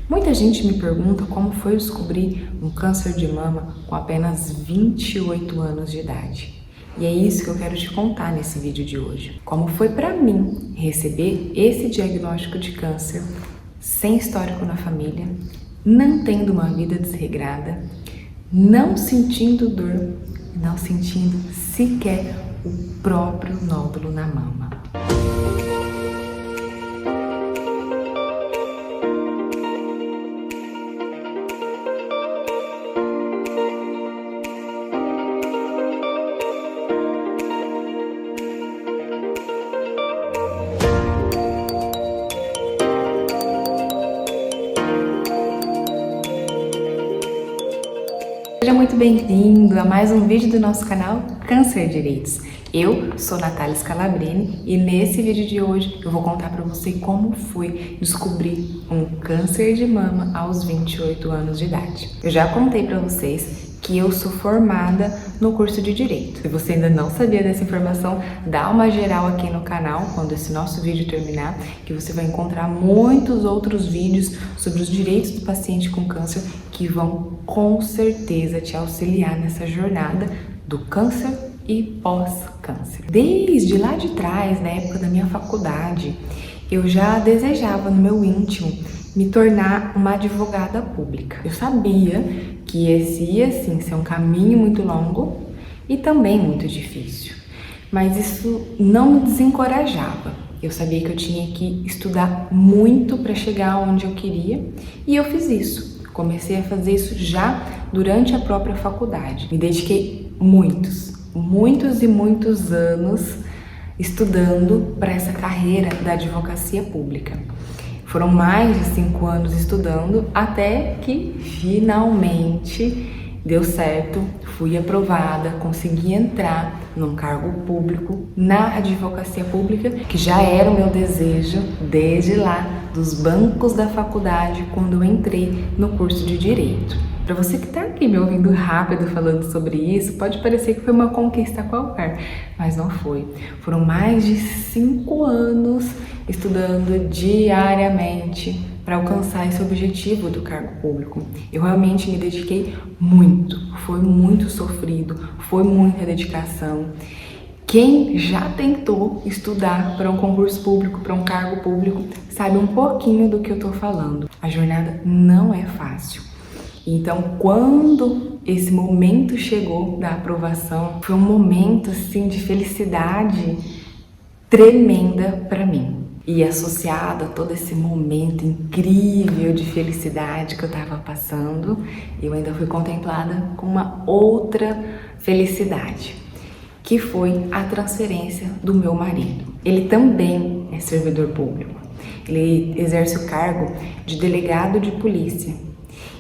Muita gente me pergunta como foi descobrir um câncer de mama com apenas 28 anos de idade. E é isso que eu quero te contar nesse vídeo de hoje. Como foi para mim receber esse diagnóstico de câncer sem histórico na família, não tendo uma vida desregrada, não sentindo dor, não sentindo sequer o próprio nódulo na mama. Seja muito bem-vindo a mais um vídeo do nosso canal Câncer Direitos. Eu sou Natália Scalabrini e nesse vídeo de hoje eu vou contar para você como foi descobrir um câncer de mama aos 28 anos de idade. Eu já contei para vocês que eu sou formada no curso de Direito. Se você ainda não sabia dessa informação, dá uma geral aqui no canal quando esse nosso vídeo terminar, que você vai encontrar muitos outros vídeos sobre os direitos do paciente com câncer que vão com certeza te auxiliar nessa jornada do câncer e pós-câncer. Desde lá de trás, na época da minha faculdade, eu já desejava no meu íntimo me tornar uma advogada pública. Eu sabia que esse ia sim ser um caminho muito longo e também muito difícil, mas isso não me desencorajava. Eu sabia que eu tinha que estudar muito para chegar onde eu queria e eu fiz isso. Comecei a fazer isso já durante a própria faculdade. Me dediquei muitos anos estudando para essa carreira da advocacia pública. Foram mais de 5 anos estudando até que finalmente deu certo, fui aprovada, consegui entrar num cargo público na advocacia pública, que já era o meu desejo desde lá dos bancos da faculdade quando eu entrei no curso de Direito. Para você que está aqui me ouvindo rápido falando sobre isso, pode parecer que foi uma conquista qualquer, mas não foi. Foram mais de 5 anos estudando diariamente para alcançar esse objetivo do cargo público. Eu realmente me dediquei muito, foi muito sofrido, foi muita dedicação. Quem já tentou estudar para um concurso público, para um cargo público, sabe um pouquinho do que eu estou falando. A jornada não é fácil. Então, quando esse momento chegou da aprovação, foi um momento assim de felicidade tremenda para mim. E associado a todo esse momento incrível de felicidade que eu estava passando, eu ainda fui contemplada com uma outra felicidade, que foi a transferência do meu marido. Ele também é servidor público. Ele exerce o cargo de delegado de polícia.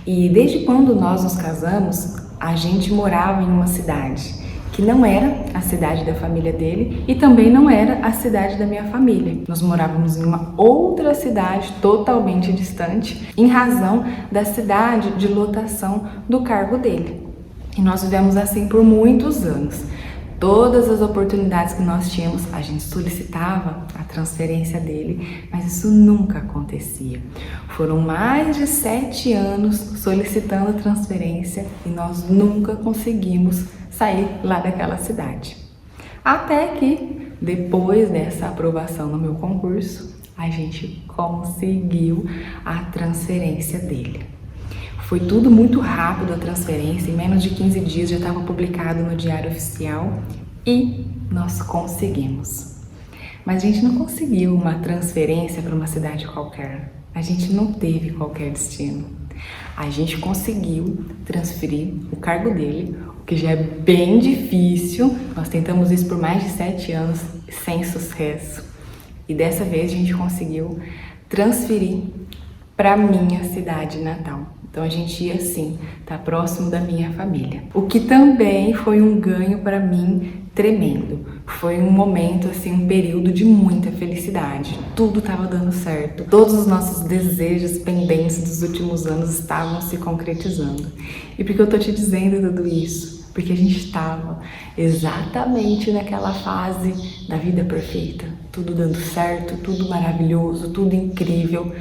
E desde quando nós nos casamos, a gente morava em uma cidade que não era a cidade da família dele e também não era a cidade da minha família. Nós morávamos em uma outra cidade totalmente distante, em razão da cidade de lotação do cargo dele. E nós vivemos assim por muitos anos. Todas as oportunidades que nós tínhamos, a gente solicitava a transferência dele, mas isso nunca acontecia. Foram mais de 7 anos solicitando a transferência e nós nunca conseguimos sair lá daquela cidade. Até que, depois dessa aprovação no meu concurso, a gente conseguiu a transferência dele. Foi tudo muito rápido a transferência, em menos de 15 dias já estava publicado no Diário Oficial e nós conseguimos. Mas a gente não conseguiu uma transferência para uma cidade qualquer, a gente não teve qualquer destino. A gente conseguiu transferir o cargo dele, o que já é bem difícil. Nós tentamos isso por mais de 7 anos sem sucesso. E dessa vez a gente conseguiu transferir para minha cidade natal. Então a gente ia assim, tá próximo da minha família. O que também foi um ganho para mim tremendo. Foi um momento assim, um período de muita felicidade. Tudo estava dando certo. Todos os nossos desejos pendentes dos últimos anos estavam se concretizando. E por que eu tô te dizendo tudo isso? Porque a gente estava exatamente naquela fase da vida perfeita. Tudo dando certo, tudo maravilhoso, tudo incrível.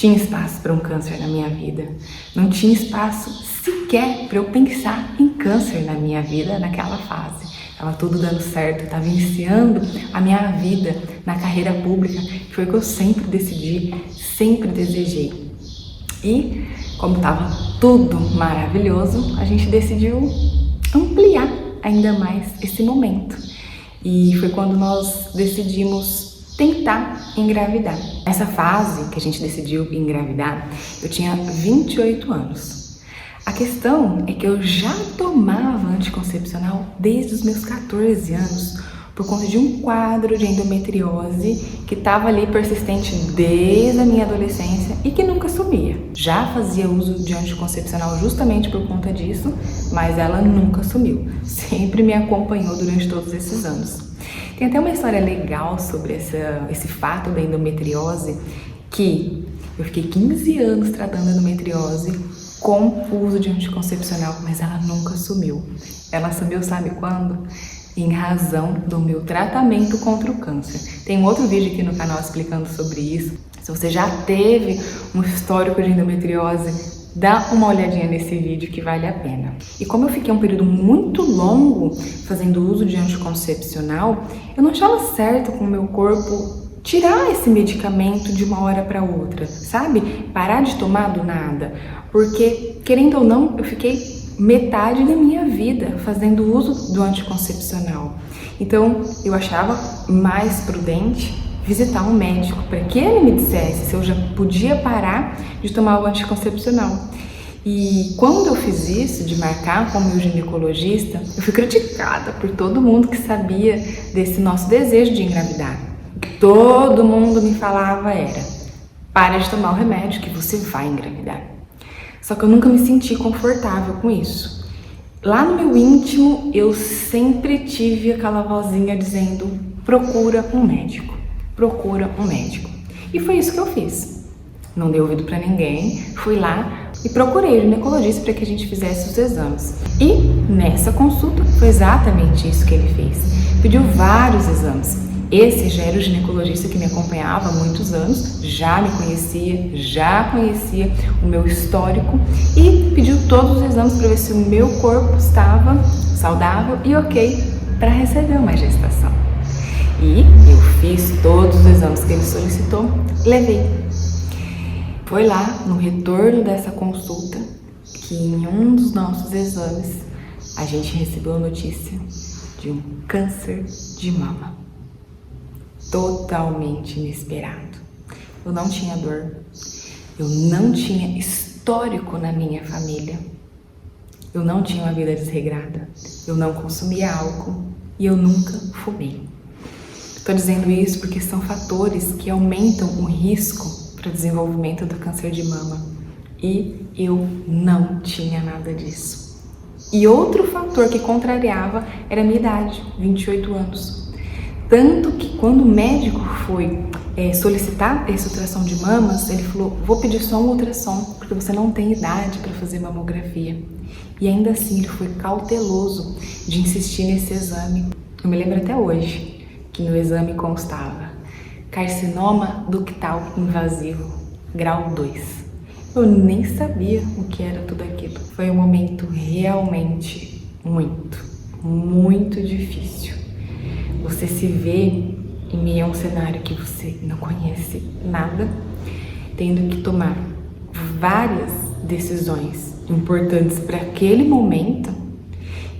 tinha espaço para um câncer na minha vida. Não tinha espaço sequer para eu pensar em câncer na minha vida naquela fase. Estava tudo dando certo, estava iniciando a minha vida na carreira pública, que foi o que eu sempre decidi, sempre desejei. E como estava tudo maravilhoso, a gente decidiu ampliar ainda mais esse momento. E foi quando nós decidimos tentar engravidar. Nessa fase que a gente decidiu engravidar, eu tinha 28 anos. A questão é que eu já tomava anticoncepcional desde os meus 14 anos, por conta de um quadro de endometriose que estava ali persistente desde a minha adolescência e que nunca sumia. Já fazia uso de anticoncepcional justamente por conta disso, mas ela nunca sumiu. Sempre me acompanhou durante todos esses anos. Tem até uma história legal sobre esse fato da endometriose, que eu fiquei 15 anos tratando endometriose com o uso de anticoncepcional, mas ela nunca sumiu. Ela sumiu, sabe quando? Em razão do meu tratamento contra o câncer. Tem um outro vídeo aqui no canal explicando sobre isso. Se você já teve um histórico de endometriose, dá uma olhadinha nesse vídeo que vale a pena. E como eu fiquei um período muito longo fazendo uso de anticoncepcional, eu não achava certo com o meu corpo tirar esse medicamento de uma hora para outra, sabe? Parar de tomar do nada. Porque, querendo ou não, eu fiquei metade da minha vida fazendo uso do anticoncepcional. Então, eu achava mais prudente visitar um médico para que ele me dissesse se eu já podia parar de tomar o anticoncepcional. E quando eu fiz isso, de marcar com o meu ginecologista, eu fui criticada por todo mundo que sabia desse nosso desejo de engravidar. O que todo mundo me falava era: para de tomar o remédio que você vai engravidar. Só que eu nunca me senti confortável com isso. Lá no meu íntimo, eu sempre tive aquela vozinha dizendo: procura um médico, procura um médico. E foi isso que eu fiz. Não dei ouvido para ninguém, fui lá e procurei o ginecologista para que a gente fizesse os exames. E nessa consulta foi exatamente isso que ele fez. Pediu vários exames. Esse já era o ginecologista que me acompanhava há muitos anos, já me conhecia, já conhecia o meu histórico e pediu todos os exames para ver se o meu corpo estava saudável e ok para receber uma gestação. E eu fiz todos os exames que ele solicitou, levei. Foi lá, no retorno dessa consulta, que em um dos nossos exames a gente recebeu a notícia de um câncer de mama. Totalmente inesperado. Eu não tinha dor, eu não tinha histórico na minha família, eu não tinha uma vida desregrada, eu não consumia álcool e eu nunca fumei. Estou dizendo isso porque são fatores que aumentam o risco para o desenvolvimento do câncer de mama e eu não tinha nada disso. E outro fator que contrariava era a minha idade, 28 anos. Tanto que quando o médico foi solicitar esse ultrassom de mamas, ele falou: vou pedir só um ultrassom, porque você não tem idade para fazer mamografia. E ainda assim ele foi cauteloso de insistir nesse exame. Eu me lembro até hoje que no exame constava: carcinoma ductal invasivo, grau 2. Eu nem sabia o que era tudo aquilo. Foi um momento realmente muito difícil. Você se vê em meio a um cenário que você não conhece nada, tendo que tomar várias decisões importantes para aquele momento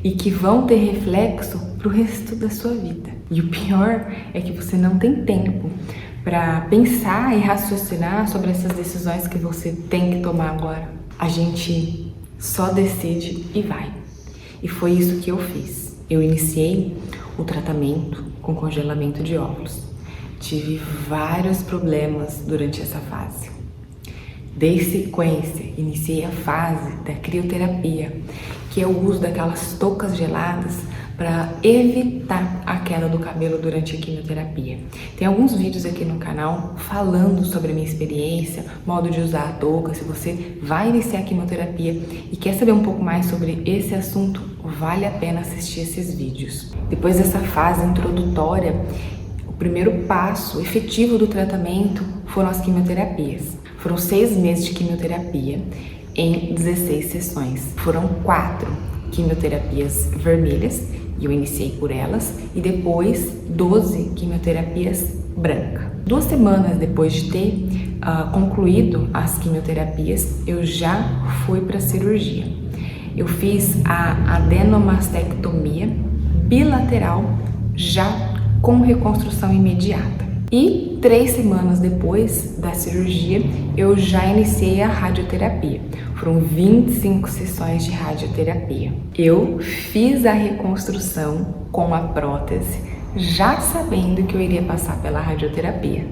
e que vão ter reflexo para o resto da sua vida. E o pior é que você não tem tempo para pensar e raciocinar sobre essas decisões que você tem que tomar agora. A gente só decide e vai. E foi isso que eu fiz. Eu iniciei o tratamento com congelamento de óvulos. Tive vários problemas durante essa fase. Dei sequência, iniciei a fase da crioterapia, que é o uso daquelas toucas geladas para evitar a queda do cabelo durante a quimioterapia. Tem alguns vídeos aqui no canal falando sobre a minha experiência, modo de usar a touca. Se você vai iniciar a quimioterapia e quer saber um pouco mais sobre esse assunto, vale a pena assistir esses vídeos. Depois dessa fase introdutória, o primeiro passo efetivo do tratamento foram as quimioterapias. Foram 6 meses de quimioterapia em 16 sessões. Foram 4 quimioterapias vermelhas, e eu iniciei por elas, e depois 12 quimioterapias brancas. 2 semanas depois de ter concluído as quimioterapias, eu já fui para a cirurgia. Eu fiz a adenomastectomia bilateral, já com reconstrução imediata. E 3 semanas depois da cirurgia, eu já iniciei a radioterapia. Foram 25 sessões de radioterapia. Eu fiz a reconstrução com a prótese, já sabendo que eu iria passar pela radioterapia.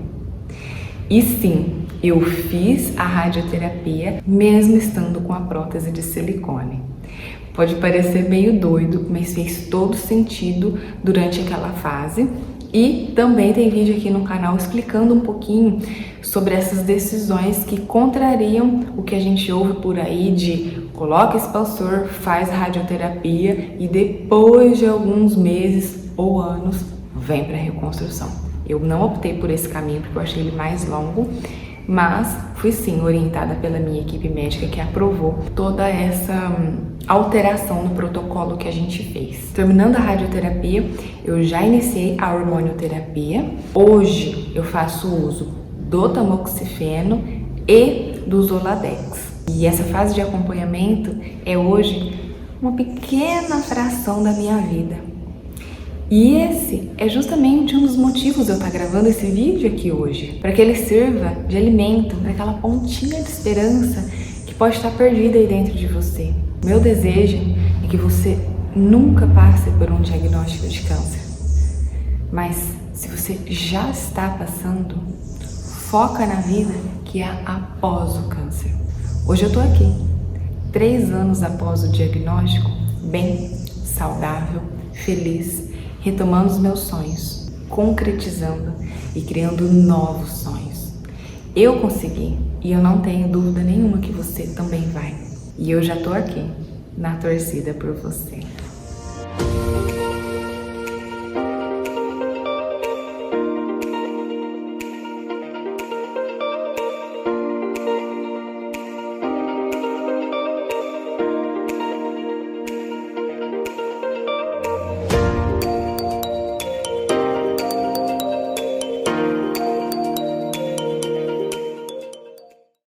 E sim, eu fiz a radioterapia mesmo estando com a prótese de silicone. Pode parecer meio doido, mas fez todo sentido durante aquela fase. E também tem vídeo aqui no canal explicando um pouquinho sobre essas decisões que contrariam o que a gente ouve por aí de coloca expansor, faz radioterapia e depois de alguns meses ou anos vem para a reconstrução. Eu não optei por esse caminho porque eu achei ele mais longo, mas fui sim orientada pela minha equipe médica que aprovou toda essa alteração no protocolo que a gente fez. Terminando a radioterapia, eu já iniciei a hormonioterapia. Hoje eu faço uso do tamoxifeno e do Zoladex. E essa fase de acompanhamento é hoje uma pequena fração da minha vida. E esse é justamente um dos motivos de eu estar gravando esse vídeo aqui hoje, para que ele sirva de alimento para aquela pontinha de esperança que pode estar perdida aí dentro de você. Meu desejo é que você nunca passe por um diagnóstico de câncer. Mas se você já está passando, foca na vida que é após o câncer. Hoje eu tô aqui, 3 anos após o diagnóstico, bem, saudável, feliz, retomando os meus sonhos, concretizando e criando novos sonhos. Eu consegui e eu não tenho dúvida nenhuma que você também vai. E eu já tô aqui, na torcida por você.